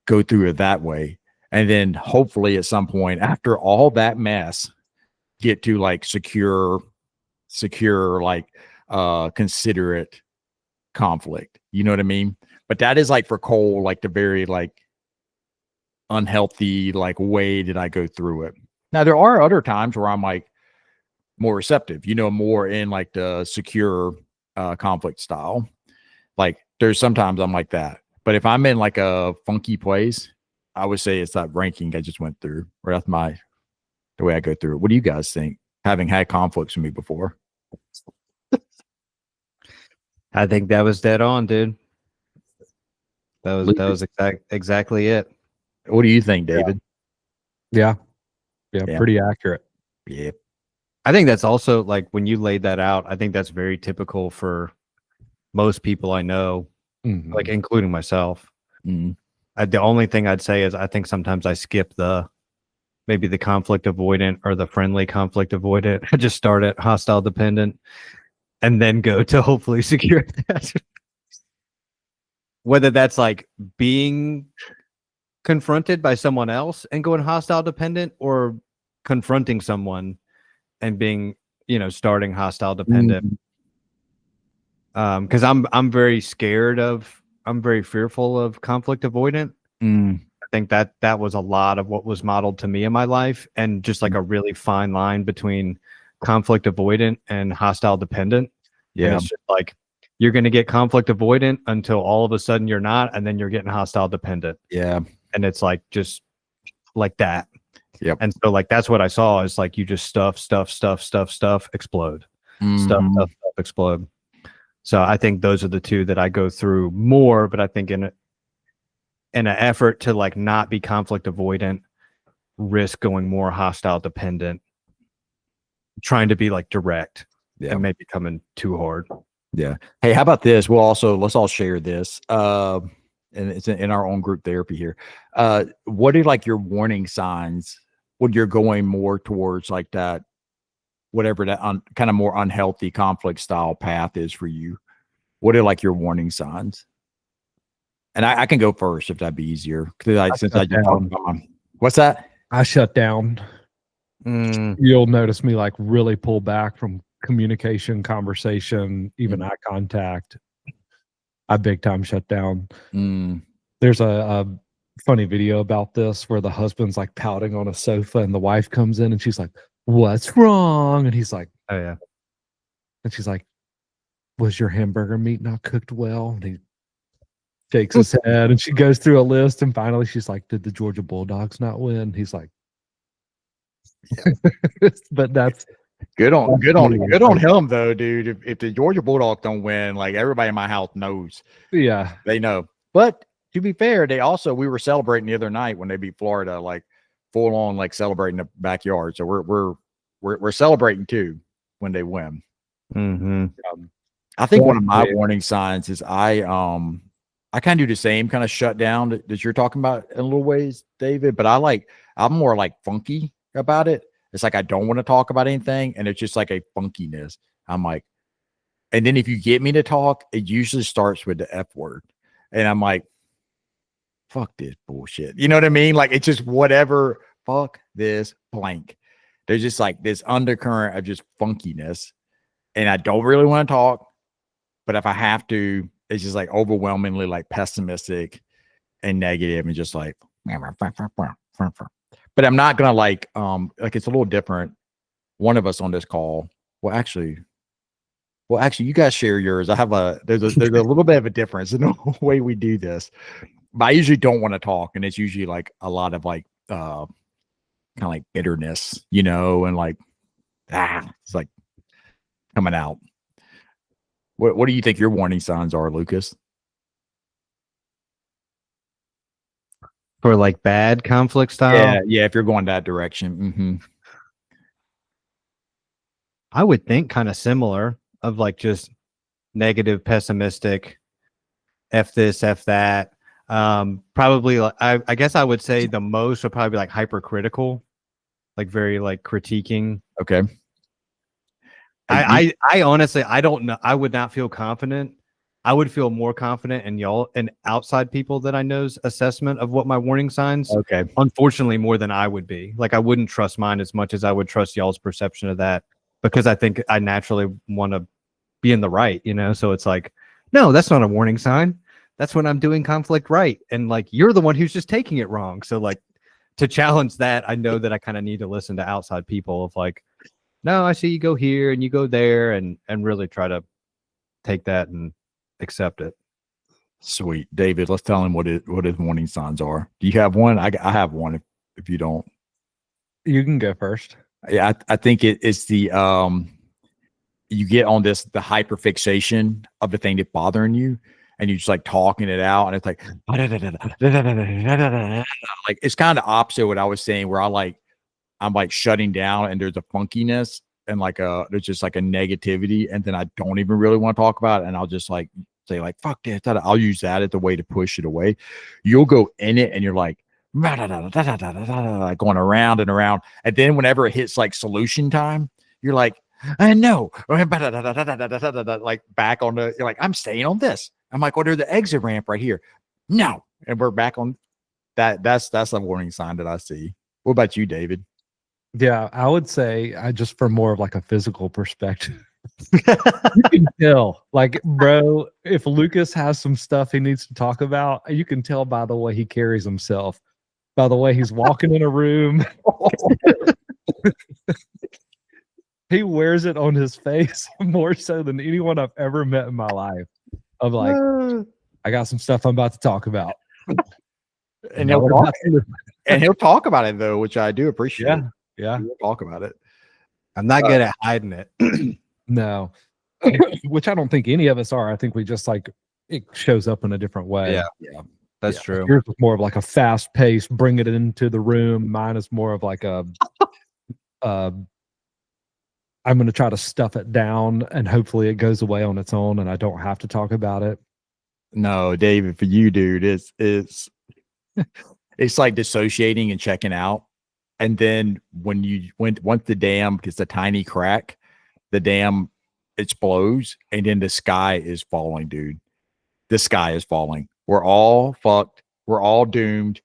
go through it that way. And then hopefully at some point after all that mess, get to like secure, like considerate conflict. You know what I mean? But that is like for Cole, like the very like unhealthy like way that I go through it. Now there are other times where I'm like more receptive, more in like the secure conflict style. Like there's sometimes I'm like that. But if I'm in like a funky place, I would say it's that ranking I just went through, or that's the way I go through it. What do you guys think, having had conflicts with me before? I think that was dead on, dude. That was exactly it. What do you think, David? Yeah. Pretty accurate. Yeah. I think that's also like when you laid that out, I think that's very typical for most people I know, like including myself. The only thing I'd say is I think sometimes I skip maybe the conflict avoidant or the friendly conflict avoidant. I just start at hostile dependent and then go to hopefully secure that. Whether that's like being confronted by someone else and going hostile dependent, or confronting someone and being, starting hostile dependent. Because I'm very fearful of conflict avoidant. I think that was a lot of what was modeled to me in my life, and just like a really fine line between conflict avoidant and hostile dependent. Yeah, and it's just like you're going to get conflict avoidant until all of a sudden you're not, and then you're getting hostile dependent. Yeah, and it's like just like that. Yep. And so like that's what I saw is like you just stuff explode, stuff explode. So I think those are the two that I go through more, but I think in an effort to like not be conflict avoidant, risk going more hostile dependent, trying to be like direct, and maybe coming too hard. Yeah. Hey, how about this? Let's all share this. And it's in our own group therapy here. What are like your warning signs when you're going more towards like that whatever that kind of more unhealthy conflict style path is for you. What are like your warning signs? And I can go first if that'd be easier. Since I just talked about what's that? I shut down. You'll notice me like really pull back from communication, conversation, even eye contact. I big time shut down. There's a funny video about this where the husband's like pouting on a sofa and the wife comes in and she's like, "What's wrong?" And he's like, "Oh yeah." And she's like, "Was your hamburger meat not cooked well?" And he shakes his head and she goes through a list and finally she's like, "Did the Georgia Bulldogs not win?" He's like, but that's good on him though, dude. If the Georgia Bulldogs don't win, like everybody in my house knows. Yeah, they know. But to be fair, we were celebrating the other night when they beat Florida, like full on, like celebrating the backyard. So we're celebrating too when they win. I think one of my warning signs is I kind of do the same kind of shutdown that you're talking about in little ways, David. But I'm more like funky about it. It's like I don't want to talk about anything, and it's just like a funkiness. I'm like, and then if you get me to talk, it usually starts with the F word, and I'm like, fuck this bullshit. You know what I mean? Like it's just whatever. Fuck this blank. There's just like this undercurrent of just funkiness, and I don't really want to talk, but if I have to, it's just like overwhelmingly like pessimistic and negative, and just like. But I'm not gonna like it's a little different. One of us on this call. Well, actually, you guys share yours. I have there's a little bit of a difference in the way we do this. But I usually don't want to talk, and it's usually like a lot of like kind of like bitterness, and like it's like coming out. What do you think your warning signs are, Lucas? For like bad conflict style? Yeah, if you're going that direction. I would think kind of similar, of like just negative, pessimistic, F this, F that. Probably I guess I would say the most would probably be like hypercritical, like very like critiquing. Okay. I honestly, I don't know. I would not feel confident. I would feel more confident in y'all and outside people that I know's assessment of what my warning signs. Okay. Unfortunately, more than I would be. Like I wouldn't trust mine as much as I would trust y'all's perception of that, because I think I naturally want to be in the right, So it's like, no, that's not a warning sign. That's when I'm doing conflict right. And like, you're the one who's just taking it wrong. So like to challenge that, I know that I kind of need to listen to outside people of like, no, I see you go here and you go there, and really try to take that and accept it. Sweet. David, let's tell him what his warning signs are. Do you have one? I have one if you don't. You can go first. Yeah, I think it's the you get on the hyperfixation of the thing that's bothering you, and you just like talking it out, and it's like like it's kind of opposite of what I was saying, where I'm like shutting down, and there's a funkiness and like there's just like a negativity, and then I don't even really want to talk about it, and I'll just like say like fuck this. I'll use that as the way to push it away. You'll go in it, and you're like going around and around, and then whenever it hits like solution time, you're like, I know, like back on the. You're like, I'm staying on this. I'm like, well, there's the exit ramp right here. No, and we're back on that. That's a warning sign that I see. What about you, David? Yeah, I would say just from more of like a physical perspective, you can tell, like, bro, if Lucas has some stuff he needs to talk about, you can tell by the way he carries himself, by the way he's walking in a room. He wears it on his face more so than anyone I've ever met in my life. Of like, I got some stuff I'm about to talk about. And he'll talk about it though, which I do appreciate. Yeah. We'll talk about it. I'm not good at hiding it. No. Which I don't think any of us are. I think we just like it shows up in a different way. Yeah. That's true. Yours is more of like a fast pace, bring it into the room. Mine is more of like a I'm going to try to stuff it down and hopefully it goes away on its own and I don't have to talk about it. No, David, for you, dude, it's like dissociating and checking out. And then once the dam gets a tiny crack, the dam explodes, and then the sky is falling, dude. The sky is falling. We're all fucked. We're all doomed.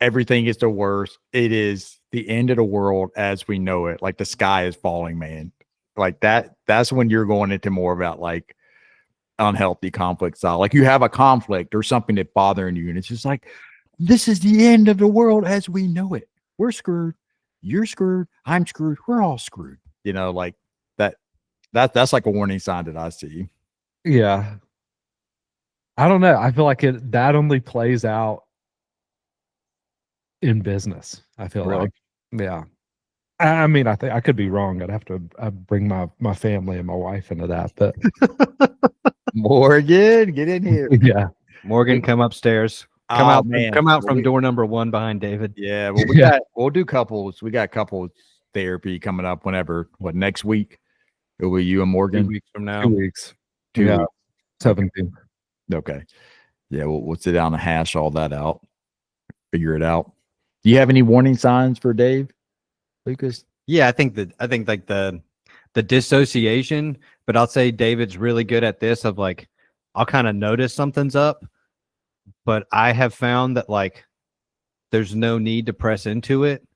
Everything is the worst. It is the end of the world as we know it. Like the sky is falling, man. Like that's when you're going into more about like unhealthy conflict style. Like you have a conflict or something that's bothering you, and it's just like, this is the end of the world as we know it. We're screwed. You're screwed. I'm screwed. We're all screwed. Like that's like a warning sign that I see. Yeah. I don't know. I feel like that only plays out in business. I feel Really? like, yeah. I mean, I think I could be wrong. I'd have to bring my family and my wife into that, but Morgan, get in here. yeah. Morgan, come upstairs. Come out, man. Come out from door number 1 behind David. Yeah, well, we'll do couples. We got couples therapy coming up whenever. What, next week? It will be you and Morgan. 2 weeks from now. 2 weeks. 2 Yeah. weeks. 17. Okay. Yeah, we'll sit down and hash all that out. Figure it out. Do you have any warning signs for Dave, Lucas? Yeah, I think like the dissociation, but I'll say David's really good at this of like, I'll kind of notice something's up, but I have found that like there's no need to press into it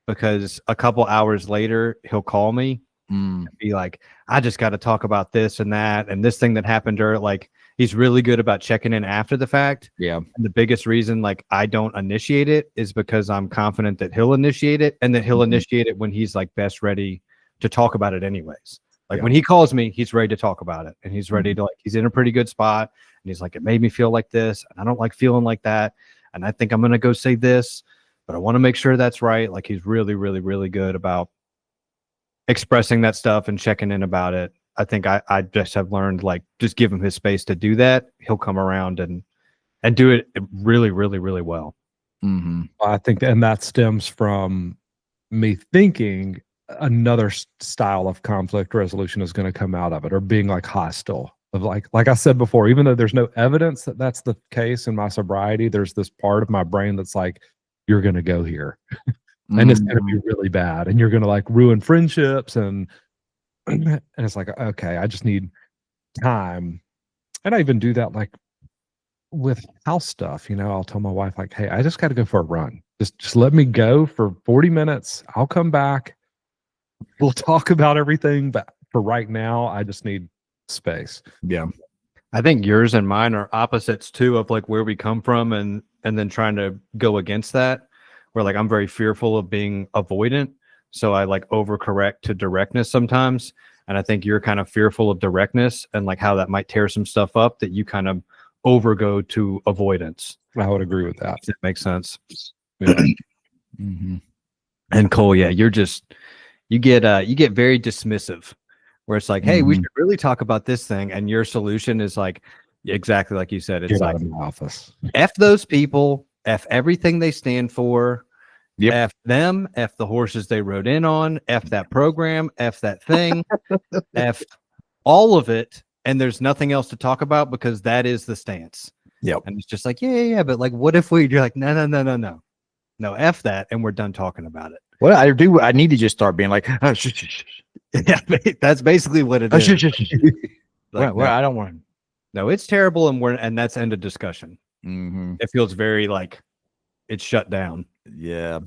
because a couple hours later he'll call me and be like, I just got to talk about this and that and this thing that happened, or like he's really good about checking in after the fact. Yeah. And the biggest reason like I don't initiate it is because I'm confident that he'll initiate it, and that he'll initiate it when he's like best ready to talk about it anyways. Like when he calls me, he's ready to talk about it, and he's ready to like, he's in a pretty good spot, and he's like, it made me feel like this, and I don't like feeling like that, and I think I'm going to go say this, but I want to make sure that's right. Like he's really, really, really good about expressing that stuff and checking in about it. I think I just have learned, like, just give him his space to do that. He'll come around and do it really, really, really well. I think, and that stems from me thinking another style of conflict resolution is going to come out of it, or being like hostile. Of like I said before, even though there's no evidence that that's the case in my sobriety, there's this part of my brain that's like, you're going to go here. And it's going to be really bad, and you're going to like ruin friendships, and it's like, okay, I just need time. And I even do that like with house stuff. I'll tell my wife like, hey, I just got to go for a run. Just let me go for 40 minutes. I'll come back. We'll talk about everything, but for right now, I just need space. Yeah. I think yours and mine are opposites too, of like where we come from, and then trying to go against that. Where like I'm very fearful of being avoidant, so I like overcorrect to directness sometimes, and I think you're kind of fearful of directness and like how that might tear some stuff up, that you kind of overgo to avoidance. I would agree with that. If that makes sense. Yeah. And Cole, yeah, you get very dismissive, where it's like, hey, we should really talk about this thing, and your solution is like exactly like you said. It's Get like, out of my office. F those people. F everything they stand for. Yep. F them. F the horses they rode in on. F that program. F that thing. F all of it. And there's nothing else to talk about because that is the stance. Yep. And it's just like, yeah. But like, what if you're like, no. F that. And we're done talking about it. Well, I need to just start being like, oh, Yeah, that's basically what it is. Like, well, I don't want to. No, it's terrible. And that's end of discussion. It feels very like it's shut down. Yeah.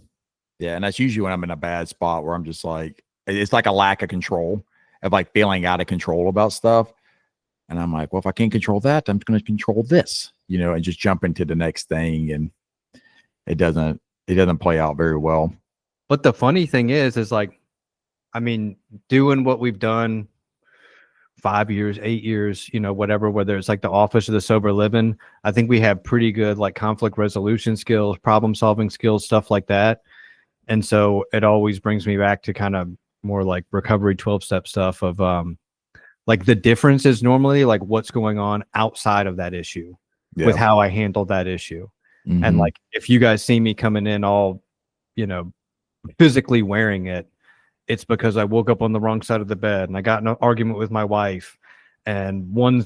And that's usually when I'm in a bad spot where I'm just like, it's like a lack of control, of like feeling out of control about stuff. And I'm like, well, if I can't control that, I'm going to control this, and just jump into the next thing. And it doesn't play out very well. But the funny thing is like, I mean, doing what we've done 5 years, 8 years, whatever, whether it's like the Office of the Sober Living, I think we have pretty good like conflict resolution skills, problem solving skills, stuff like that. And so it always brings me back to kind of more like recovery 12-step stuff of like the difference is normally like what's going on outside of that issue with how I handle that issue. And like, if you guys see me coming in all, physically wearing it, it's because I woke up on the wrong side of the bed and I got in an argument with my wife, and one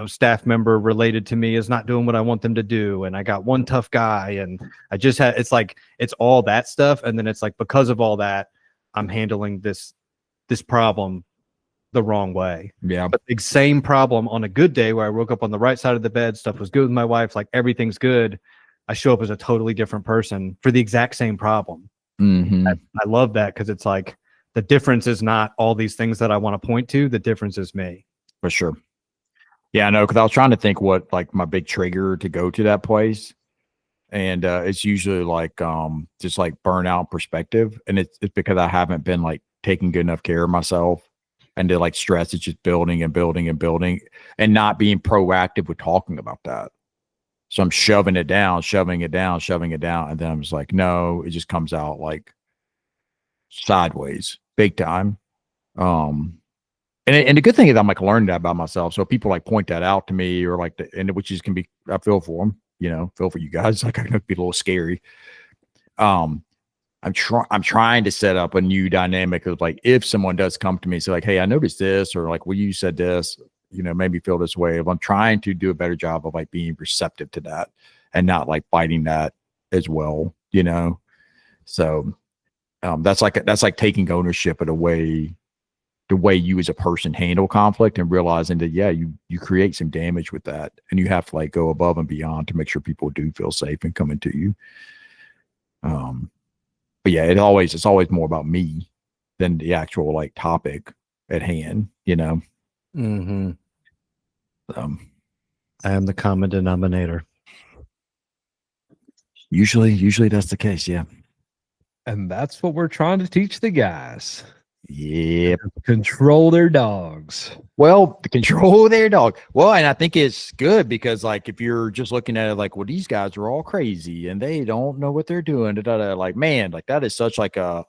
staff member related to me is not doing what I want them to do, and I got one tough guy, and I just had it's all that stuff, and then it's like because of all that, I'm handling this problem the wrong way. Yeah. But the same problem on a good day where I woke up on the right side of the bed, stuff was good with my wife, like everything's good, I show up as a totally different person for the exact same problem. I love that because it's like the difference is not all these things that I want to point to. The difference is me. For sure. Yeah, I know, because I was trying to think what like my big trigger to go to that place. And it's usually like just like burnout perspective. And it's because I haven't been like taking good enough care of myself. And the like stress is just building and building and building and not being proactive with talking about that. So I'm shoving it down. And then I'm just like, no, it just comes out like sideways, big time. And the good thing is I'm like learning that about myself. So people like point that out to me or like, which is can be, I feel for them, feel for you guys. Like I can be a little scary. I'm trying to set up a new dynamic of like, if someone does come to me, say like, hey, I noticed this, or like, well, you said this, made me feel this way. I'm trying to do a better job of like being receptive to that and not like fighting that as well, So that's like taking ownership of the way you as a person handle conflict and realizing that, yeah, you create some damage with that. And you have to like go above and beyond to make sure people do feel safe and coming to you. But yeah, it's always more about me than the actual like topic at hand, Mm-hmm. I am the common denominator. Usually that's the case. Yeah. And that's what we're trying to teach the guys. Yep. Control their dogs. Well, control their dog. Well, and I think it's good because like if you're just looking at it like, well, these guys are all crazy and they don't know what they're doing. Like, man, like that is such like a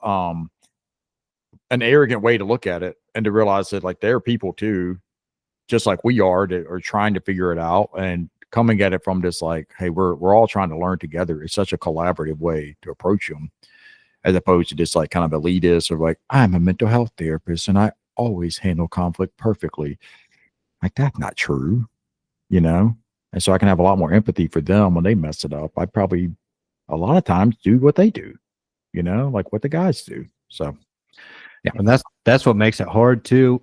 an arrogant way to look at it and to realize that like they're people too, just like we are, that are trying to figure it out and coming at it from this like, hey, we're all trying to learn together. It's such a collaborative way to approach them, as opposed to just like kind of elitist or like, I'm a mental health therapist and I always handle conflict perfectly. Like that's not true, And so I can have a lot more empathy for them when they mess it up. I probably a lot of times do what they do, like what the guys do. So yeah. And that's what makes it hard too.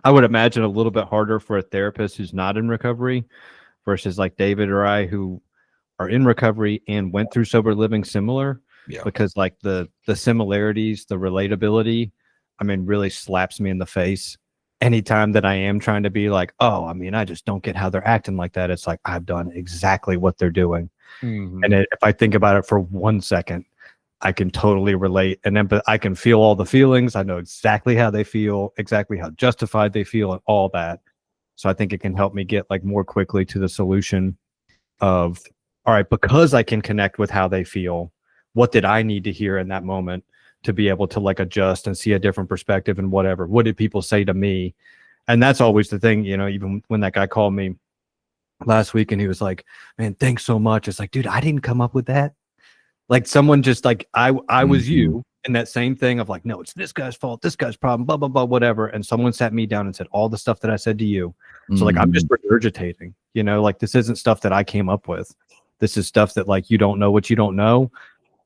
I would imagine a little bit harder for a therapist who's not in recovery versus like David or I who are in recovery and went through sober living similar. Yeah. Because like the similarities, the relatability, really slaps me in the face anytime that I am trying to be like, oh, I just don't get how they're acting like that. It's like, I've done exactly what they're doing. Mm-hmm. And if I think about it for 1 second, I can totally relate and I can feel all the feelings. I know exactly how they feel, exactly how justified they feel and all that. So I think it can help me get like more quickly to the solution of, all right, because I can connect with how they feel, what did I need to hear in that moment to be able to like adjust and see a different perspective and whatever? What did people say to me? And that's always the thing, even when that guy called me last week and he was like, man, thanks so much. It's like, dude, I didn't come up with that. Like someone just like, I was you in that same thing of like, no, it's this guy's fault, this guy's problem, blah, blah, blah, whatever. And someone sat me down and said all the stuff that I said to you. So like, I'm just regurgitating, like this isn't stuff that I came up with. This is stuff that like, you don't know what you don't know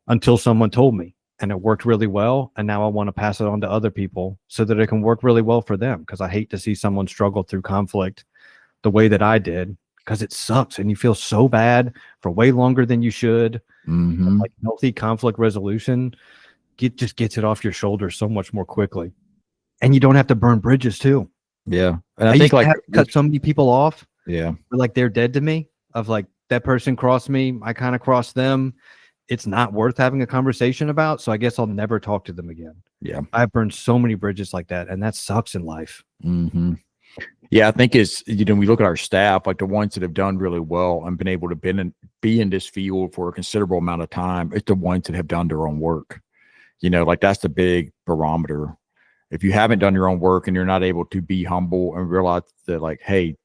until someone told me and it worked really well. And now I want to pass it on to other people so that it can work really well for them. Cause I hate to see someone struggle through conflict the way that I did, because it sucks and you feel so bad for way longer than you should. Mm-hmm. Like healthy conflict resolution just gets it off your shoulders so much more quickly. And you don't have to burn bridges too. Yeah. And I think like cut so many people off. Yeah. Like they're dead to me of like that person crossed me. I kind of crossed them. It's not worth having a conversation about. So I guess I'll never talk to them again. Yeah. I've burned so many bridges like that. And that sucks in life. Mm-hmm. Yeah, I think it's, we look at our staff, like the ones that have done really well and been able to be in this field for a considerable amount of time. It's the ones that have done their own work. Like that's the big barometer. If you haven't done your own work and you're not able to be humble and realize that like, hey,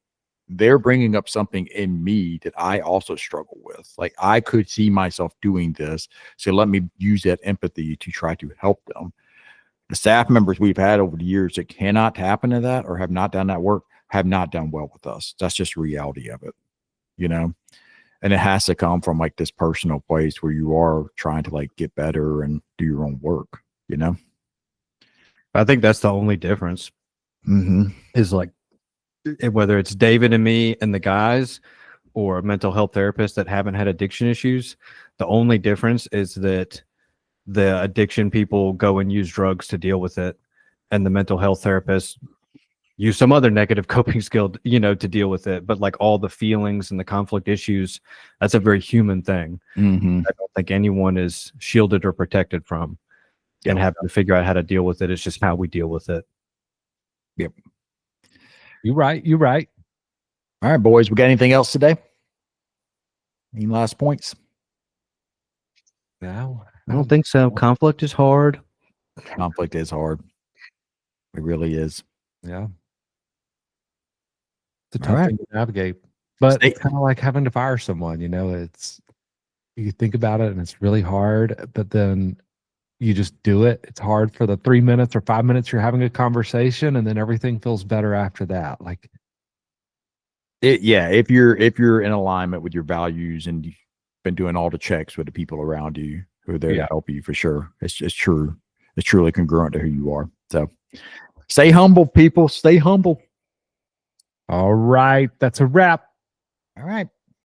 they're bringing up something in me that I also struggle with. Like I could see myself doing this. So let me use that empathy to try to help them. The staff members we've had over the years that cannot tap into that or have not done that work, have not done well with us. That's just the reality of it, you know? And it has to come from like this personal place where you are trying to like get better and do your own work, you know? I think that's the only difference is like whether it's David and me and the guys or a mental health therapist that haven't had addiction issues. The only difference is that the addiction people go and use drugs to deal with it, and the mental health therapists use some other negative coping skill, you know, to deal with it. But like all the feelings and the conflict issues, that's a very human thing. I don't think anyone is shielded or protected from, and having to figure out how to deal with it. It's just how we deal with it. Yep. You're right. You're right. All right, boys. We got anything else today? Any last points? No, I don't think so. Conflict is hard. Conflict is hard. It really is. Yeah. It's a tough thing to navigate, but it's kind of like having to fire someone, you know, it's, you think about it and it's really hard, but then you just do it. It's hard for the 3 minutes or 5 minutes you're having a conversation, and then everything feels better after that. Like if you're in alignment with your values and you've been doing all the checks with the people around you who are there to help you, for sure. It's true. It's truly congruent to who you are. So stay humble, people. Stay humble. All right. That's a wrap. All right.